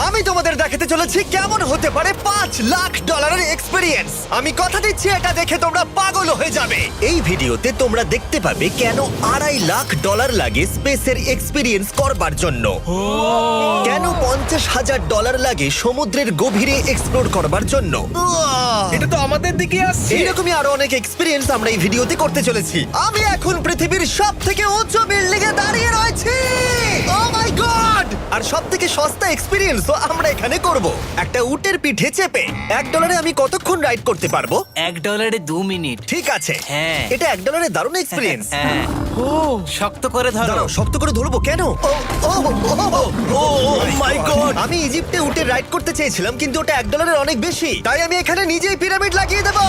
আমি তোমাদের দেখাতে চলেছি কেমন হতে পারে $5 লাখ এক্সপিরিয়েন্স। আমি কথা দিচ্ছি এটা দেখে তোমরা পাগল হয়ে যাবে। এই ভিডিওতে তোমরা দেখতে পাবে কেন $2.5 লাখ লাগে স্পেসের এক্সপিরিয়েন্স করবার জন্য, কেন $50,000 লাগে সমুদ্রের গভীরে এক্সপ্লোর করবার জন্য। এটা তো আমাদের দিকে আসছে। এইরকমই আরো অনেক এক্সপিরিয়েন্স আমরা এই ভিডিওতে করতে চলেছি। আমি এখন পৃথিবীর সব থেকে উঁচু বিল্ডিং এ দাঁড়িয়ে রয়েছি। ও মাই গড! আর সব থেকে সস্তা এক্সপিরিয়েন্সও আমরা এখানে করব, একটা উটের পিঠে চেপে। $1 আমি কতক্ষণ রাইড করতে পারবো? $1 2 মিনিট। ঠিক আছে, হ্যাঁ। এটা $1 দারুণ এক্সপিরিয়েন্স। হ্যাঁ। শক্ত করে ধরো। দাঁড়াও, শক্ত করে ধরবো কেন? ও মাই গড! আমি ইজিপ্টে উটে রাইড করতে চেয়েছিলাম, কিন্তু ওটা $1 অনেক বেশি, তাই আমি এখানে নিজেই পিরামিড লাগিয়ে দেবো।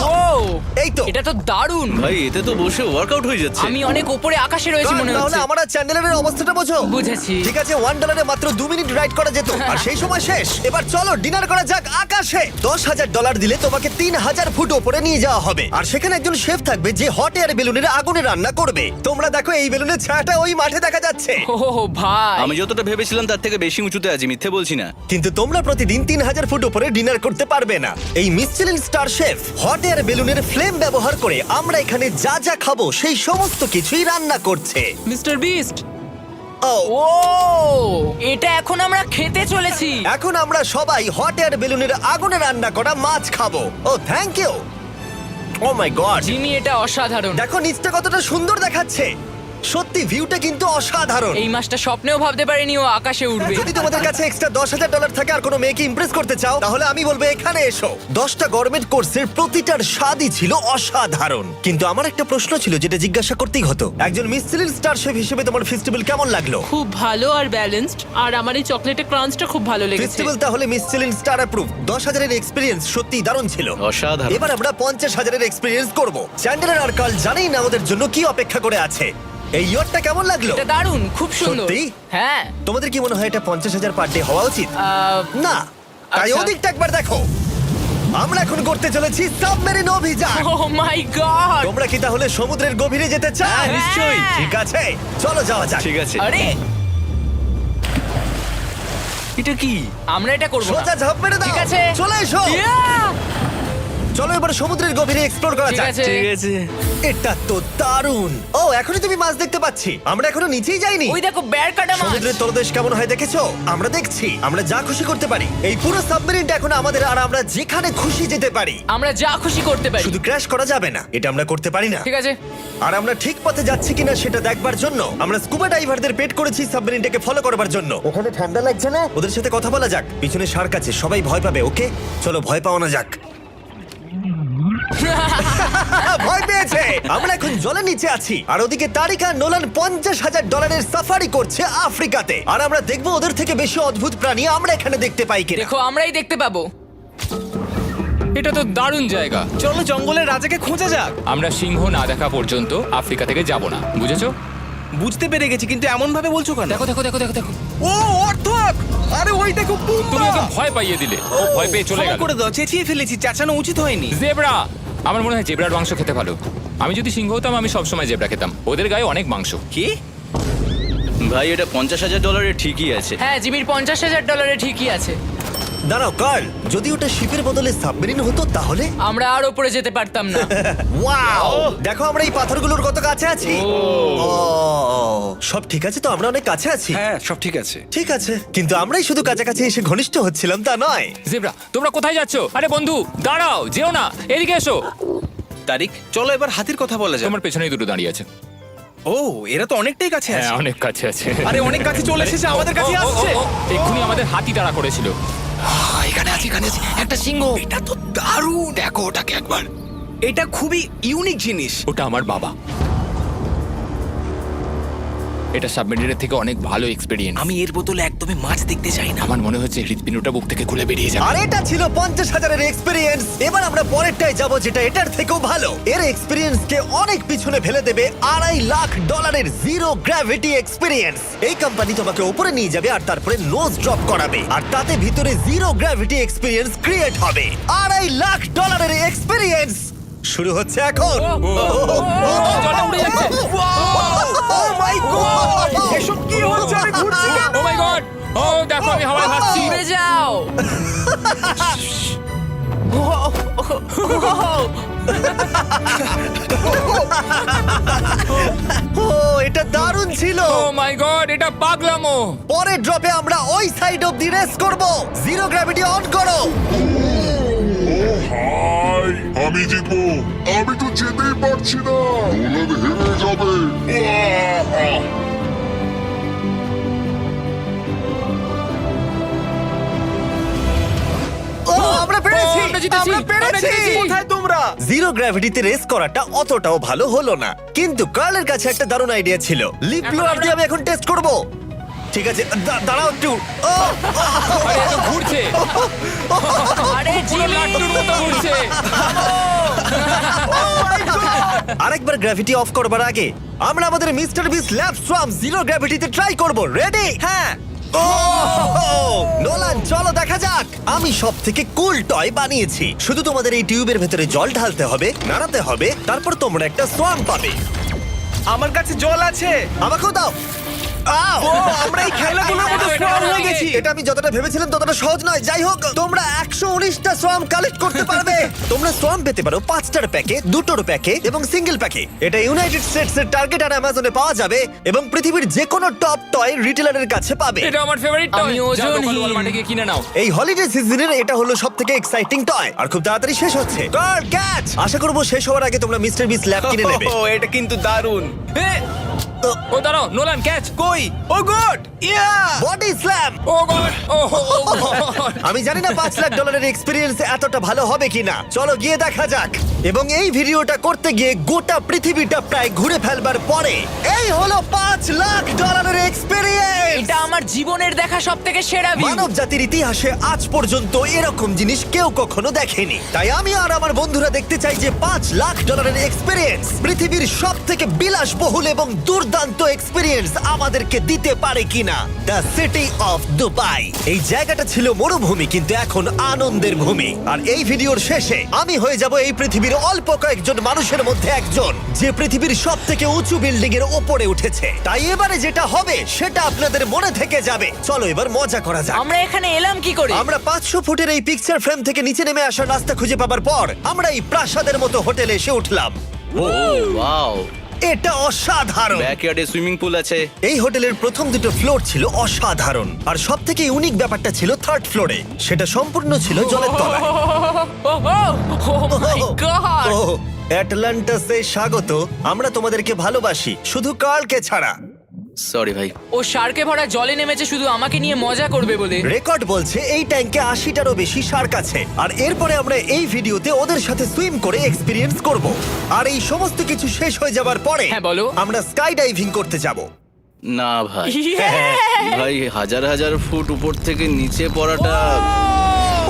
এই তো। এটা তো দারুণ। ভাই এতে তো বসে ওয়ার্কআউট হয়ে যাচ্ছে। আমি অনেক উপরে আকাশে রয়েছি মনে তাহলে হচ্ছে। আমার আর চ্যান্ডেলের অবস্থাটা বোঝো। বুঝেছি। ঠিক আছে, $1 মাত্র 2 মিনিট রাইড করা যেত, আর সেই সময় শেষ। এবার চলো ডিনার করা যাক আকাশে। $10,000 দিলে তোমাকে 3000 ফুট উপরে নিয়ে যাওয়া হবে, আর সেখানে একজন শেফ থাকবে যে হট এয়ার বেলুনের আগুনে রান্না করবে। তোমরা দেখো এই বেলুনের ছায়াটা ওই মাঠে দেখা যাচ্ছে। ও ভাই, আমি যতটা ভেবেছিলাম তার থেকে বেশি উঁচুতে আছি, মিথ্যে বলছি না। কিন্তু তোমরা প্রতিদিন 3000 ফুট উপরে ডিনার করতে পারবে না। এই Michelin star chef hot air বেলুনের ফ্লেম ব্যবহার করে আমরা এখানে যা যা খাবো সেই সমস্ত কিছুই রান্না করছে। Mister beast. ও ও, এটা এখন আমরা খেতে চলেছি। এখন আমরা সবাই হট এয়ার বেলুনের আগুনে রান্না করা মাছ খাবো। Oh thank you. Oh my god, Jimmy, এটা অসাধারণ। দেখো নিচটা কতটা সুন্দর দেখাচ্ছে। সত্যি ভিউটা কিন্তু অসাধারণ। এই মাসটা স্বপ্নেও ভাবতে পারিনি ও আকাশে উঠবে। যদি তোমাদের কাছে এক্সট্রা $10,000 থাকে আর কোনো মেয়েকে ইমপ্রেস করতে চাও, তাহলে আমি বলবো এখানে এসো। 10টা গরমেট কোর্সের প্রতিটার স্বাদই ছিল অসাধারণ। কিন্তু আমার একটা প্রশ্ন ছিল যেটা জিজ্ঞাসা করতেই হতো, একজন মিচেলিন স্টার শেফ হিসেবে তোমার ফেস্টিভ্যাল কেমন লাগলো? খুব ভালো আর ব্যালেন্সড, আর আমার এই চকলেটের ক্রাঞ্চটা খুব ভালো লেগেছে। ফেস্টিভ্যাল তাহলে মিচেলিন স্টার অ্যাপ্রুভ। 10,000 এক্সপিরিয়েন্স সত্যিই দারুণ ছিল। অসাধারণ। এবার আমরা 50,000 এক্সপিরিয়েন্স করব। চ্যান্ডেলার আর কার্ল জানেই না আমাদের জন্য কি অপেক্ষা করে আছে। এই ইয়ারটা কেমন লাগলো? এটা দারুণ, খুব সুন্দর। সত্যি? হ্যাঁ। তোমাদের কি মনে হয় এটা 50,000 পার ডে হওয়া উচিত? না, তাই আচ্ছা। ওদিকটা একবার দেখো। আমরা এখন করতে চলেছি সাবমেরিন অভিযান। ও মাই গড। তোমরা কি তাহলে সমুদ্রের গভীরে যেতে চাও? হ্যাঁ, নিশ্চয়ই। ঠিক আছে, চলো যাওয়া যাক। ঠিক আছে। আরে, এটা কি? আমরা এটা করব না। সোজা ঝাঁপ মেরে দাও। ঠিক আছে। চলে এসো। Yeah! চলো এবার সমুদ্রের গভীরে এক্সপ্লোর করা ঠিক যাক। আছে। ঠিক আছে। এটা তো দারুণ। ও, এখনই তুমি মাছ দেখতে পাচ্ছি। আমরা এখনো নিচেই যাইনি। ওই দেখো, বের কাটা মাছ। সমুদ্রের তলদেশ কেমন হয় দেখেছো? আমরা দেখছি, আমরা যা খুশি করতে পারি। এই পুরো সাবমেরিনটা এখন আমাদের, আর আমরা যেখানে খুশি যেতে পারি। আমরা যা খুশি করতে পারি। শুধু ক্র্যাশ করা যাবে না, এটা আমরা করতে পারি না। ঠিক আছে। আর আমরা ঠিক পথে যাচ্ছি কিনা সেটা দেখবার জন্য আমরা স্কুবা ডাইভারদের পেড করেছি সাবমেরিনটাকে ফলো করবার জন্য। ওখানে ঠান্ডা লাগছে না? ওদের সাথে কথা বলা যাক। পিছনে শার্ক আছে, সবাই ভয় পাবে। ওকে চলো, ভয় পাওয়া না যাক। ভয় পেয়েছে। আমরা এখন জলের নিচে আছি, আর ওদিকে তারিকা নোলান $50,000 সাফারি করছে আফ্রিকাতে। আর আমরা দেখবো ওদের থেকে বেশি অদ্ভুত প্রাণী আমরা এখানে দেখতে পাই কিনা। দেখো, আমরাই দেখতে পাবো। এটা তো দারুণ জায়গা। চলো জঙ্গলের রাজাকে খোঁজা যাক। আমরা সিংহ না দেখা পর্যন্ত আফ্রিকা থেকে যাব না, বুঝেছো? বুঝতে পেরে গেছি, কিন্তু এমন ভাবে বলছো কেন? দেখো দেখো দেখো দেখো দেখো, ও অর্থক! আরে ওই দেখো তুমি ওকে ভয় পাইয়ে দিলে, ও ভয় পেয়ে চলে ক্ষমা গেল। করে দাও, চেঁচিয়ে ফেলেছি, চাচানো উচিত হয়নি। জেব্রা, আমার মনে হয় জেব্রার মাংস খেতে ভালো। আমি যদি সিংহ হতাম আমি সবসময় জেব্রা খেতাম, ওদের গায়ে অনেক মাংস। কি? ভাই এটা $50,000 ঠিকই আছে। হ্যাঁ, জিমির $50,000 ঠিকই আছে। দাঁড়াও কার্ল, যদি ওটা শিপের বদলে সাবমেরিন হতো তাহলে? আমরা আর উপরে যেতে পারতাম না। ওয়াও, দেখো আমরা এই পাথরগুলোর কত কাছে আছি। ও, সব ঠিক আছে তো? আমরা অনেক কাছে আছি। হ্যাঁ সব ঠিক আছে। ঠিক আছে, কিন্তু আমরাই শুধু কাছাকাছি এসে ঘনিষ্ঠ হচ্ছিলাম তা নয়। জেব্রা, তোমরা কোথায় যাচ্ছো? আরে বন্ধু দাঁড়াও, যেও না, এদিকে এসো। তারিক, চলো এবার হাতির কথা বলা যাক। তোমার পেছনেই দুটো দাঁড়িয়ে আছে। ও, এরা তো অনেকটাই কাছে হ্যাঁ, আছে। অনেক কাছে আছে। আরে অনেক কাছে চলে এসেছে, আমাদের কাছে ও, ও, ও, আসছে। ও, এক্ষুনি আমাদের হাতি তাড়া করেছিল। এখানে আছে একটা সিংহ। এটা তো দারুণ। দেখো ওটাকে একবার। এটা খুবই ইউনিক জিনিস। ওটা আমার বাবা। এটা সাবমেরিনের থেকে অনেক ভালো এক্সপেরিয়েন্স। আমি এর বোতলে একদমই মাছ দেখতে চাই না। আমার মনে হচ্ছে হৃদপিণ্ডটা বুক থেকে খুলে বেরিয়ে যাবে। আর এটা ছিল 50,000 এক্সপিরিয়েন্স। এবার আমরা পরেরটায় যাব, যেটা এটার থেকেও ভালো। এর এক্সপিরিয়েন্স কে অনেক পিছনে ফেলে দেবে। $2.5 লাখ জিরো গ্র্যাভিটি এক্সপিরিয়েন্স। এই কোম্পানি তোমাকে উপরে নিয়ে যাবে আর তারপরে নোজ ড্রপ করাবে, আর তাতে ভিতরে জিরো গ্র্যাভিটি এক্সপিরিয়েন্স ক্রিয়েট হবে। $2.5 লাখ এক্সপিরিয়েন্স শুরু হচ্ছে এখন। জলটা উড়ে যাচ্ছে। ও মাই গড, এসব কি হচ্ছে? আমি ঘুরছি কেন? ও মাই গড! ও দেখো, আমি হাওয়ায় ভাসছি। উড়ে যাও। ও এটা দারুণ ছিল। ও মাই গড, এটা পাগলামো। পরের ড্রপে আমরা ওই সাইড অফ দি রেস করব। জিরো গ্র্যাভিটি অন করো। হাই, আমি জিতবো। আমি তো যেতেই পারছি না, নোলান হেরে যাবে। আহ! ও আমরা পেরেছি, ও, আমরা জিতেছি, আমরা পেরেছি। আমরা জিতেছি। কোথায় তোমরা? জিরো গ্র্যাভিটিতে রেস করাটা অতটাও ভালো হলো না, কিন্তু কার্লের কাছে একটা দারুণ আইডিয়া ছিল। লিপ ব্লোয়ার দিয়ে আমি এখন টেস্ট করব। ঠিক আছে, দাঁড়াও একটু। ও, আরে এত ঘুরছে, আরে পুরো জিমি লাট্টুর মতো ঘুরছে। আরেকবার গ্র্যাভিটি অফ করবার আগে আমরা আমাদের মিস্টার বিস ল্যাব সোয়াম জিরো গ্র্যাভিটিতে ট্রাই করব। রেডি? হ্যাঁ। ও নোলান, চলো দেখা যাক। আমি সব থেকে কুল টয় বানিয়েছি। শুধু তোমাদের এই টিউবের ভেতরে জল ঢালতে হবে, নাড়াতে হবে, তারপর তোমরা একটা সোয়াম পাবে। আমার কাছে জল আছে। আমাকেও দাও। আও! আমরা এই খেলাগুলোর মতো এটা স্ট্রং হয়ে আমাকে। গেছি। এটা আমি যতটা ভেবেছিলাম ততটা সহজ নয়। যাই হোক, তোমরা 119টা সোয়াম কালেক্ট করতে পারবে। তোমরা সোয়াম পেতে পারো 5টার প্যাকে, 2টোর প্যাকে এবং সিঙ্গেল প্যাকে। এটা ইউনাইটেড স্টেটস এর টার্গেট আর অ্যামাজনে পাওয়া যাবে এবং পৃথিবীর যে কোনো টপ টয় রিটেলারের কাছে পাবে। এটা আমার ফেভারিট টয়। আমি ওজনহীন। ওয়ালমার্টে গিয়ে কিনে নাও। এই হলিডে সিজনের এটা হলো সবথেকে এক্সাইটিং টয় আর খুব তাড়াতাড়ি শেষ হচ্ছে। Guard catch! আশা করব শেষ হওয়ার আগে তোমরা মিস্টার বিস ল্যাব কিনে নেবে। ও, এটা কিন্তু দারুণ। ও দাঁড়াও, নোলান ক্যাচ। কই? Oh god! Yeah! Body slam! Oh god, oh god. আমি জানি না $5 লাখ এক্সপিরিয়েন্স এতটা ভালো হবে কিনা। চলো গিয়ে দেখা যাক। এবং এই ভিডিওটা করতে গিয়ে গোটা পৃথিবীটা প্রায় ঘুরে ফেলবার পরে এই হলো $5 লাখ এক্সপিরিয়েন্স। এটা আমার জীবনের দেখা সবথেকে সেরা ভিউ। মানব জাতির ইতিহাসে আজ পর্যন্ত এরকম জিনিস কেউ কখনো দেখেনি। তাই আমি আর আমার বন্ধুরা দেখতে চাই যে $5 লাখ এক্সপিরিয়েন্স পৃথিবীর সব থেকে বিলাসবহুল এবং দুর্দান্ত এক্সপিরিয়েন্স আমাদেরকে দিতে পারে কিনা। The city of Dubai. এই জায়গাটা ছিল মরুভূমি, কিন্তু এখন আনন্দের ভূমি। আর এই ভিডিওর শেষে আমি হয়ে যাব এই পৃথিবীর অল্প কয়েকজন মানুষের মধ্যে একজন, যে পৃথিবীর সব থেকে উঁচু বিল্ডিং এর ওপরে উঠেছে। তাই এবারে যেটা হবে সেটা আপনাদের মনে থেকে যাবে। চলো এবার মজা করা যাক। আমরা এখানে এলাম কি করে? আমরা 500 ফুটের এই পিকচার ফ্রেম থেকে নিচে নেমে আসার রাস্তা খুঁজে পাবার পর আমরা এই প্রাসাদের মতো হোটেলে এসে উঠলাম। ও ওয়াও, এটা অসাধারণ। ব্যাকইয়ার্ডে সুইমিং পুল আছে। এই হোটেলের প্রথম দুটো ফ্লোর ছিল অসাধারণ, আর সব থেকে ইউনিক ব্যাপারটা ছিল থার্ড ফ্লোরে। সেটা সম্পূর্ণ ছিল জলের তলায়। ও মাই গড! ও অ্যাটলান্টাসে স্বাগত। আমরা তোমাদেরকে ভালোবাসি, শুধু কার্লকে ছাড়া। সরি ভাই। ও শার্কে ভরা জলে নেমেছে শুধু আমাকে নিয়ে মজা করবে বলে। রেকর্ড বলছে এই ট্যাঙ্কে 80টারও বেশি শার্ক আছে। আর এরপরে আমরা এই ভিডিওতে ওদের সাথে সুইম করে এক্সপিরিয়েন্স করব। আর এই সমস্ত কিছু শেষ হয়ে যাবার পরে হ্যাঁ, বলো। আমরা স্কাই ডাইভিং করতে যাব। না ভাই, হ্যাঁ, ভাই হাজার হাজার ফুট উপর থেকে নিচে পড়াটা।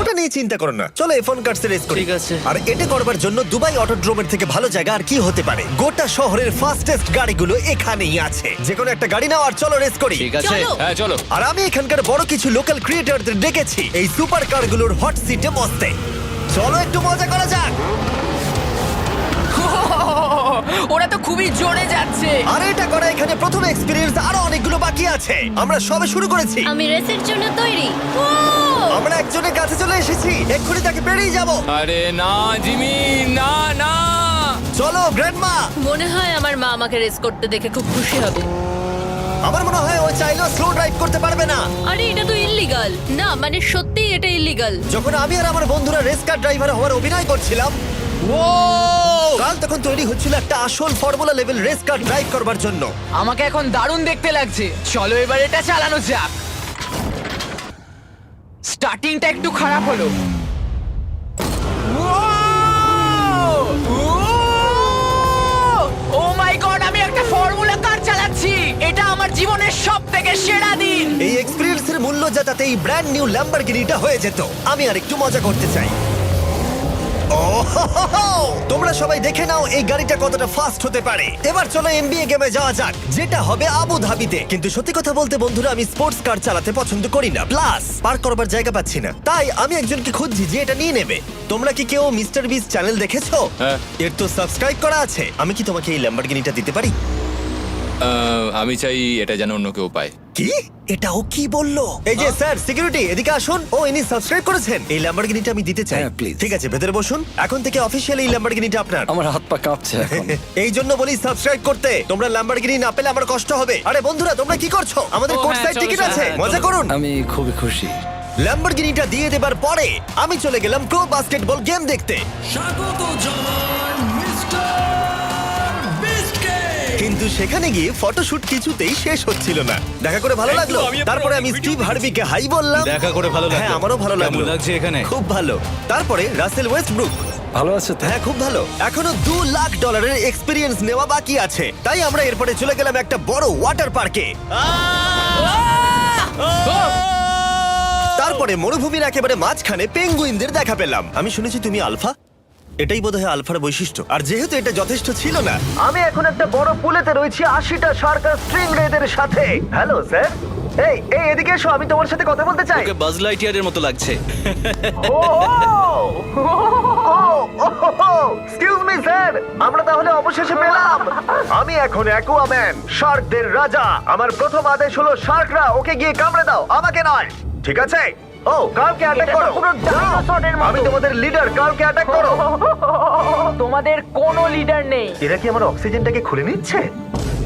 ওটা নিয়ে চিন্তা করো না, চলো F1 কার্স রেস করি। ঠিক আছে। আর এটা করবার জন্য দুবাই অটোড্রোমের থেকে ভালো জায়গা আর কি হতে পারে। গোটা শহরের ফাস্টেস্ট গাড়িগুলো এখানেই আছে। যে কোনো একটা গাড়ি নাও আর চলো রেস করি। ঠিক আছে। হ্যাঁ চলো। আর আমি এখানকার বড় কিছু লোকাল ক্রিয়েটরদের ডেকেছি এই সুপার কারগুলোর হট সিটে বসতে। চলো একটু মজা করা যাক। ওরা তো খুবই জোরে যাচ্ছে। আর এটা করা এখানে প্রথম এক্সপিরিয়েন্স, আরো অনেকগুলো বাকি আছে। আমরা সবে শুরু করেছি। আমি রেসের জন্য তৈরি। ও আমরা একজনের কাছে চলে এসেছি, এক্ষুনি তাকে পেরিয়ে যাব। আরে না জিমি, না না। চলো গ্র্যান্ডমা। মনে হয় আমার মা আমাকে রেস করতে দেখে খুব খুশি হবে। আমার মনে হয় ও চাইলেও স্লো ড্রাইভ করতে পারবে না। আরে এটা তো ইল্লিগাল। না মানে সত্যি এটা ইল্লিগাল। যখন আমি আর আমার বন্ধুরা রেস কার ড্রাইভার হওয়ার অভিনয় করছিলাম, কাল তখন তৈরি হচ্ছিল একটা আসল formula level race car drive করবার জন্য। আমাকে এখন দারুণ দেখতে লাগছে। চলো এবার এটা চালানো যাক। স্টার্টিংটা একটু খারাপ হলো। ও মাই গড, আমি একটা ফর্মুলা কার চালাচ্ছি। এটা আমার জীবনের সবথেকে সেরা দিন। এই এক্সপেরিয়েন্সের মূল্য যা তাতে এই ব্র্যান্ড নিউ ল্যাম্বরগিনিটা হয়ে যেত। আমি আর একটু মজা করতে চাই। তোমরা সবাই দেখে নাও এই গাড়িটা কতটা ফাস্ট হতে পারে। এবার চলো NBA গেমে যাওয়া যাক, যেটা হবে আবু ধাবিতে। কিন্তু সত্যি কথা বলতে বন্ধুরা, আমি স্পোর্টস কার চালাতে পছন্দ করি না, প্লাস পার্ক করবার জায়গা পাচ্ছি না। তাই আমি একজনকে খুঁজছি যে এটা নিয়ে নেবে। তোমরা কি কেউ মিস্টার বিস চ্যানেল দেখেছো? হ্যাঁ। এর তো সাবস্ক্রাইব করা আছে। আমি কি তোমাকে এই ল্যাম্বরগিনিটা দিতে পারি? আমি চাই এটা যেন অন্য কেউ পায়। কি এটা ও কি বললো? এই যে স্যার সিকিউরিটি এদিকে আসুন। ও ইনি সাবস্ক্রাইব করেছেন। এই ল্যাম্বরগিনিটা আমি দিতে চাই। হ্যাঁ, please. ঠিক আছে, ভেতরে বসুন। এখন থেকে অফিসিয়ালি এই ল্যাম্বরগিনিটা আপনার। আমার হাত পা কাঁপছে এখন। এই জন্য বলি সাবস্ক্রাইব করতে। তোমরা ল্যাম্বরগিনি না পেলে আমার কষ্ট হবে। আরে বন্ধুরা তোমরা কি করছো? আমাদের ও, কোর্ট হ্যাঁ, সাইড চলো, টিকিট চলো, আছে, হ্যাঁ, মজা চলো। করুন। আমি খুবই খুশি। ল্যাম্বরগিনিটা দিয়ে দেবার পরে আমি চলে গেলাম প্রো বাস্কেটবল গেম দেখতে। কিন্তু সেখানে গিয়ে ফটোশুট কিছুতেই শেষ হচ্ছিল না। দেখা করে ভালো লাগলো। তারপরে আমি স্টিভ হার্ভিকে হাই বললাম। দেখা করে ভালো লাগলো। হ্যাঁ, আমারও ভালো লাগলো। কেমন লাগছে এখানে? খুব ভালো। তারপরে রাসেল ওয়েস্টব্রুক। ভালো আছে তো? হ্যাঁ, খুব ভালো। এখনো $2 লাখ এক্সপিরিয়েন্স নেওয়া বাকি আছে। তাই আমরা এরপরে চলে গেলাম একটা বড় ওয়াটার পার্কে। তারপরে মরুভূমির একেবারে মাঝখানে পেঙ্গুইনদের দেখা পেলাম। আমি শুনেছি তুমি আলফা। এটাই বোধহয় আলফার বৈশিষ্ট্য। আর যেহেতু এটা যথেষ্ট ছিল না, আমি এখন একটা বড় পুলেতে রয়েছি 80টা সার্কাস স্ট্রিং রেদের সাথে। Hello sir. এই এই এদিকে এসো, আমি তোমার সাথে কথা বলতে চাই। ওকে বাজ লাইটিয়ারের মতো লাগছে। এক্সকিউজ মি স্যার, আমরা তাহলে অবশেষে পেলাম। আমি এখন অ্যাকুয়াম্যান, শার্কদের রাজা। আমার প্রথম আদেশ হলো শার্করা ওকে গিয়ে কামড়ে দাও, আমাকে নয়। ঠিক আছে? ও, কার্লকে অ্যাটাক করো। আমি তোমাদের লিডার, কার্লকে অ্যাটাক করো। তোমাদের কোনো লিডার নেই। এরা কি আমার অক্সিজেনটাকে খুলে নিচ্ছে?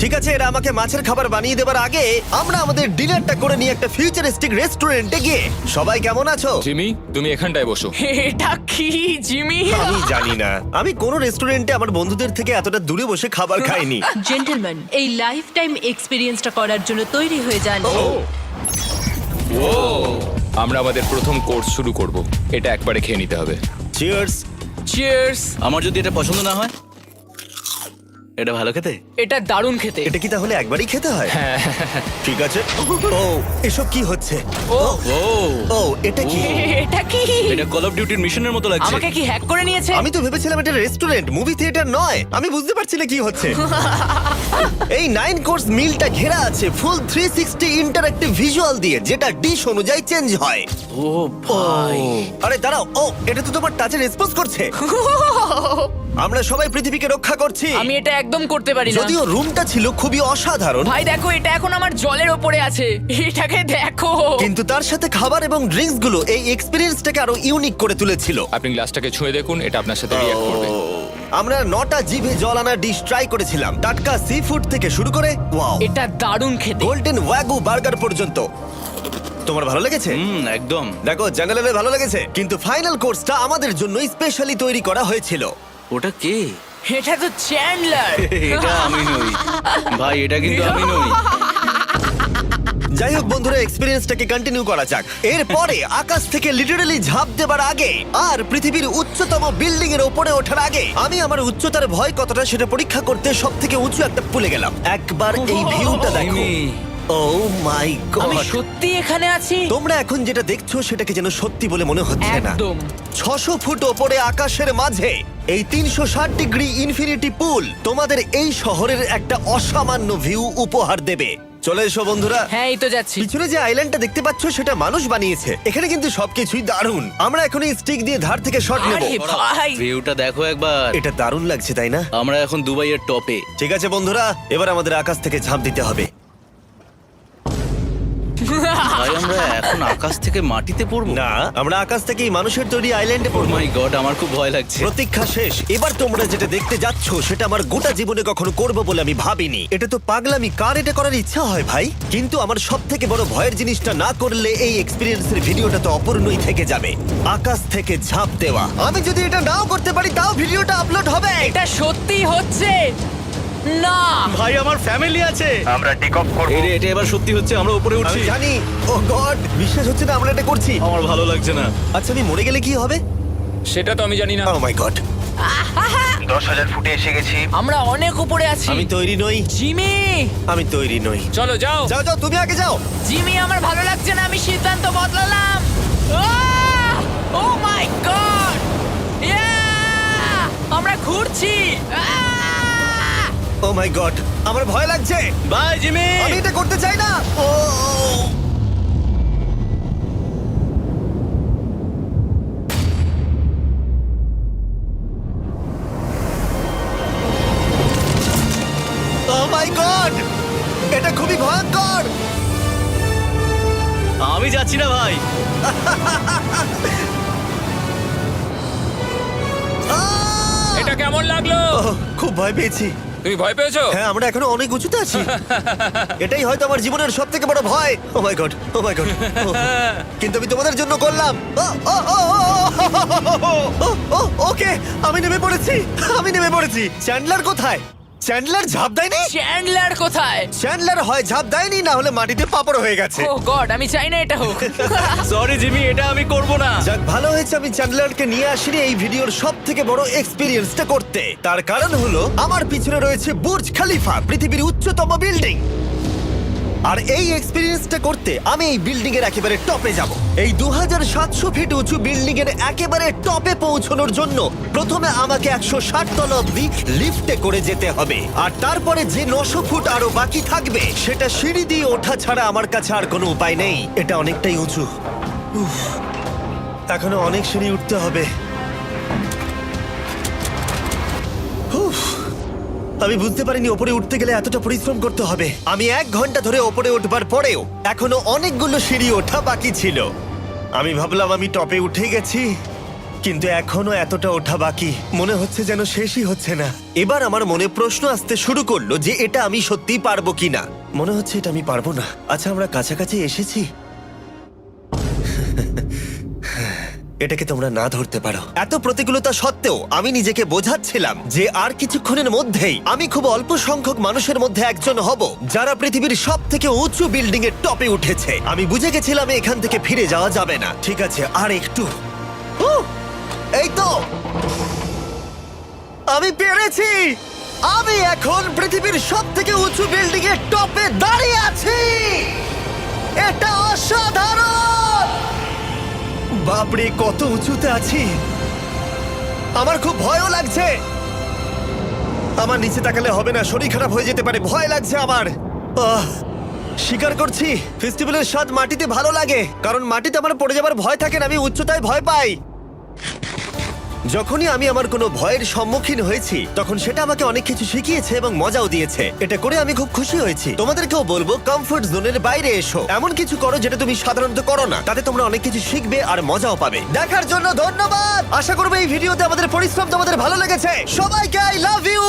ঠিক আছে, এরা আমাকে মাছের খাবার বানিয়ে দেবার আগে আমরা আমাদের ডিনারটা করে নিয়ে একটা ফিউচারিস্টিক রেস্টুরেন্টে গিয়ে। সবাই কেমন আছো? জিমি, তুমি এখানটায় বসো। এটা কি জিমি? আমি জানি না, আমি কোন রেস্টুরেন্টে আমার বন্ধুদের থেকে এতটা দূরে বসে খাবার খাইনি। জেন্টলম্যান, এই লাইফ টাইম এক্সপিরিয়েন্সটা করার জন্য তৈরি হয়ে যান। আমরা আমাদের প্রথম কোর্স শুরু করব। এটা একবারে খেয়ে নিতে হবে। চিয়ার্স। চিয়ার্স। আমার যদি এটা পছন্দ না হয়? এটা ভালো খেতে? এটা দারুণ খেতে। এটা কি তাহলে একবারই খেতে হয়? ঠিক আছে। ও, এসব কি হচ্ছে? ও ও, ও, এটা কি? এটা কি? এটা কল অফ ডিউটির মিশনের মতো লাগছে। আমাকে কি হ্যাক করে নিয়েছে? আমি তো ভেবেছিলাম এটা রেস্টুরেন্ট, মুভি থিয়েটার নয়। আমি বুঝতে পারছি না কি হচ্ছে। এই 9 কোর্স মিলটা ঘেরা আছে ফুল 360 ইন্টারঅ্যাক্টিভ ভিজুয়াল দিয়ে, যেটা ডিশ অনুযায়ী চেঞ্জ হয়। ও ভাই, আরে দাঁড়াও, ও এটা তো তোমার টাচে রেসপন্স করছে। আমরা সবাই পৃথিবীকে রক্ষা করছি। আমি এটা একদম করতে পারি না। যদিও রুমটা ছিল খুবই অসাধারণ, ভাই দেখো, এটা এখন আমার জলের ওপরে আছে। এটাকে দেখো। কিন্তু তার সাথে খাবার এবং ড্রিঙ্কস গুলো এই এক্সপেরিয়েন্সটাকে আরো ইউনিক করে তুলেছিল। আপনি গ্লাসটাকে ছুঁয়ে দেখুন, এটা আপনার সাথে রিঅ্যাক্ট করবে। আমরা 9টা জিভে জল আনা ডিশ ট্রাই করেছিলাম, টাটকা সি ফুড থেকে শুরু করে ওয়াও, এটা দারুণ খেতে। গোল্ডেন ওয়াগু বার্গার পর্যন্ত। তোমার ভালো লেগেছে? একদম। দেখো, জেনারেলের ভালো লেগেছে, কিন্তু ফাইনাল কোর্সটা আমাদের জন্য স্পেশালি তৈরি করা হয়েছিল। ওটা কে? এটা তো চ্যান্ডলার। এটা আমি নই ভাই, এটা কিন্তু আমি নই। যাই হোক বন্ধুরা, এক্সপেরিয়েন্সটাকে কন্টিনিউ করা যাক। এরপরে আকাশ থেকে লিটারালি ঝাঁপ দেবার আগে আর পৃথিবীর উচ্চতম বিল্ডিং এর উপরে ওঠার আগে আমি আমার উচ্চতার ভয় কতটা সেটা পরীক্ষা করতে সব থেকে উঁচু একটা পুলে গেলাম। একবার এই ভিউটা দেখো। জিমি। ও মাই আমি গড! সত্যি এখানে আছি। তোমরা এখন যেটা দেখছো সেটাকে যেন সত্যি বলে মনে হচ্ছে না। একদম। 600 ফুট ওপরে আকাশের মাঝে এই 360 ডিগ্রি ইনফিনিটি পুল তোমাদের এই শহরের একটা অসামান্য ভিউ উপহার দেবে। চলে এসো বন্ধুরা। হ্যাঁ, এই তো যাচ্ছি। পিছনে যে আইল্যান্ডটা দেখতে পাচ্ছ সেটা মানুষ বানিয়েছে। এখানে কিন্তু সবকিছুই দারুণ। আমরা এখন এই স্টিক দিয়ে ধার থেকে শট নেব। আরে ভাই, ভিউটা দেখো একবার। এটা দারুণ লাগছে, তাই না? আমরা এখন দুবাইয়ের টপে। ঠিক আছে বন্ধুরা, এবার আমাদের আকাশ থেকে ঝাঁপ দিতে হবে। ভাই, আমরা এখন আকাশ থেকে মাটিতে পড়বো? না, আমরা আকাশ থেকে এই মানুষের তৈরি আইল্যান্ডে ও পড়বো। মাই গড, আমার খুব ভয় লাগছে। প্রতীক্ষা শেষ। এবার তোমরা যেটা দেখতে যাচ্ছ সেটা আমার গোটা জীবনে কখনো করবো বলে আমি ভাবিনি। এটা তো পাগলামি, কার এটা করার ইচ্ছা হয় ভাই? কিন্তু আমার সব থেকে বড় ভয়ের জিনিসটা না করলে এই এক্সপিরিয়েন্সের ভিডিওটা তো অপূর্ণই থেকে যাবে। আকাশ থেকে ঝাঁপ দেওয়া। আমি যদি এটা নাও করতে পারি তাও ভিডিওটা আপলোড হবে। এটা সত্যি হচ্ছে না। ভাই, আমার ফ্যামিলি আছে। আমরা টেক অফ করব। এটা এবার সত্যি হচ্ছে, আমরা উপরে আমি উঠছি। জানি। ও গড, বিশ্বাস হচ্ছে না আমরা এটা করছি। আমার ভালো লাগছে না। আচ্ছা, আমি মরে গেলে কি হবে? সেটা তো আমি জানি না। ও মাই গড, 10,000 ফুটে এসে গেছি। আমরা অনেক উপরে আছি। আমি তৈরি নই। জিমি, আমি তৈরি নই। চলো যাও। যাও যাও, তুমি আগে যাও। জিমি, আমার ভালো লাগছে না। আমি সিদ্ধান্ত বদলালাম। ও মাই গড! আমরা ঘুরছি। ও মাই গড, আমার ভয় লাগছে। Bye Jimmy. আমি এটা করতে চাই না। ও মাই গড, এটা খুবই ভয়ঙ্কর। লাগলো? ওহ, খুব ভয় পেয়েছি। তুমি ভয় পেয়েছো? হ্যাঁ, আমরা এখনো অনেক উঁচুতে আছি। এটাই হয়তো আমার জীবনের সব থেকে বড় ভয়। ও my god, O my god. কিন্তু আমি তোমাদের জন্য করলাম। ওকে, আমি নেমে পড়েছি। চ্যান্ডলার কোথায়? চ্যান্ডলার ঝাঁপ দেয়নি? চ্যান্ডলার কোথায়? চ্যান্ডলার হয় ঝাঁপ দেয়নি, না হলে মাটিতে পাপড় হয়ে গেছে। ও গড, আমি চাই না এটা হোক। সরি জিমি, এটা আমি করব না। যাক, ভালো হয়েছে আমি চ্যান্ডলারকে নিয়ে আসিনি এই ভিডিওর সব থেকে বড় এক্সপিরিয়েন্সটা করতে। তার কারণ হলো আমার পিছনে রয়েছে বুর্জ খলিফা, পৃথিবীর উচ্চতম বিল্ডিং। আর এই এক্সপিরিয়েন্সটা করতে আমি এই বিল্ডিং এর একেবারে টপে যাব। এই 2700 ফিট উঁচু বিল্ডিং এর একেবারে টপে পৌঁছানোর জন্য প্রথমে আমাকে 160 তলা অব্দি লিফটে করে যেতে হবে, আর তারপরে যে 900 ফুট আরো বাকি থাকবে সেটা সিঁড়ি দিয়ে ওঠা ছাড়া আমার কাছে আর কোনো উপায় নেই। এটা অনেকটাই উঁচু। উফ, এখনো অনেক সিঁড়ি উঠতে হবে। উফ, আমি বুঝতে পারিনি ওপরে উঠতে গেলে এতটা পরিশ্রম করতে হবে। আমি 1 ঘন্টা ধরে ওপরে উঠবার পরেও এখনো অনেকগুলো সিঁড়ি ওঠা বাকি ছিল। আমি ভাবলাম আমি টপে উঠে গেছি, কিন্তু এখনো এতটা ওঠা বাকি। মনে হচ্ছে যেন শেষই হচ্ছে না। এবার আমার মনে প্রশ্ন আসতে শুরু করলো যে এটা আমি সত্যিই পারবো কিনা। মনে হচ্ছে এটা আমি পারবো না। আচ্ছা, আমরা কাছাকাছি এসেছি। এটাকে তোমরা না ধরতে পারো। এত প্রতিকূলতা সত্ত্বেও আমি নিজেকে বোঝাচ্ছিলাম যে আর কিছুক্ষণের মধ্যেই আমি খুব অল্প সংখ্যক মানুষের মধ্যে একজন হব যারা পৃথিবীর সব থেকে উঁচু বিল্ডিং এর টপে উঠেছে। আমি বুঝে গেছিলাম এখান থেকে ফিরে যাওয়া যাবে না। ঠিক আছে, আর একটু। এই তো, আমি পেরেছি। আমি এখন পৃথিবীর সব থেকে উঁচু বিল্ডিং এর টপে দাঁড়িয়ে আছি। এটা অসাধারণ। বাপরে, কত উঁচুতে আছি। আমার খুব ভয়ও লাগছে। আমার নিচে তাকালে হবে না, শরীর খারাপ হয়ে যেতে পারে। ভয় লাগছে আমার। স্বীকার করছি, ফেস্টিভ্যালের স্বাদ মাটিতে ভালো লাগে, কারণ মাটিতে আমার পড়ে যাবার ভয় থাকে না। আমি উচ্চতায় ভয় পাই। যখনই আমি আমার কোনো ভয়ের সম্মুখীন হয়েছি তখন সেটা আমাকে অনেক কিছু শিখিয়েছে এবং মজাও দিয়েছে। এটা করে আমি খুব খুশি হয়েছি। তোমাদেরকেও বলবো কমফোর্ট জোনের বাইরে এসো, এমন কিছু করো যেটা তুমি সাধারণত করো না। তাতে তোমরা অনেক কিছু শিখবে আর মজাও পাবে। দেখার জন্য ধন্যবাদ। আশা করবো এই ভিডিওতে আমাদের পরিশ্রম তোমাদের ভালো লেগেছে। সবাইকে আই লাভ ইউ।